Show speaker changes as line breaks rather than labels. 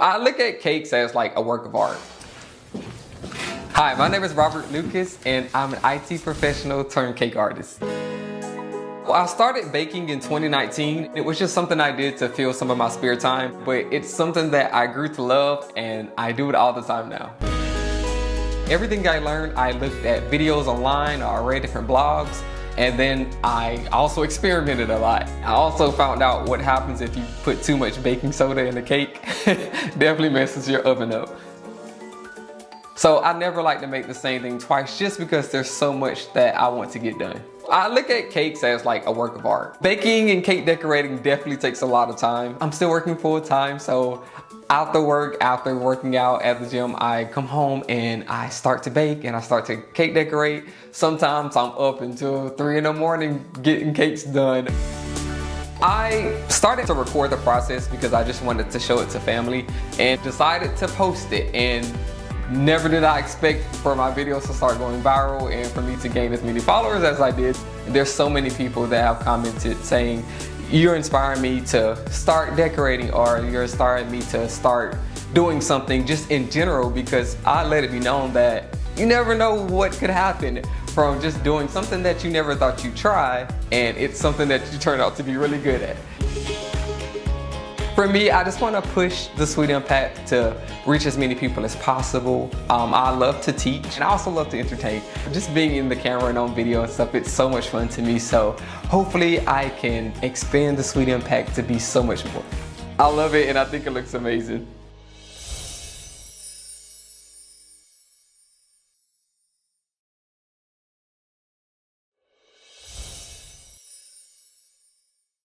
I look at cakes as like a work of art. Hi, my name is Robert Lucas and I'm an IT professional turned cake artist. Well, I started baking in 2019. It was just something I did to fill some of my spare time, but it's something that I grew to love and I do it all the time now. Everything I learned, I looked at videos online, or I read different blogs, and then I also experimented a lot. I also found out what happens if you put too much baking soda in the cake. Definitely messes your oven up. So I never like to make the same thing twice just because there's so much that I want to get done. I look at cakes as like a work of art. Baking and cake decorating definitely takes a lot of time. I'm still working full time, so after work, after working out at the gym, I come home and I start to bake and I start to cake decorate. Sometimes I'm up until 3 in the morning getting cakes done. I started to record the process because I just wanted to show it to family and decided to post it, and never did I expect for my videos to start going viral and for me to gain as many followers as I did. There's so many people that have commented saying, you're inspiring me to start decorating, or you're inspiring me to start doing something just in general, because I let it be known that you never know what could happen from just doing something that you never thought you'd try, and it's something that you turn out to be really good at. For me, I just want to push the Sweet Impact to reach as many people as possible. I love to teach and I also love to entertain. Just being in the camera and on video and stuff, it's so much fun to me. So hopefully I can expand the Sweet Impact to be so much more. I love it and I think it looks amazing.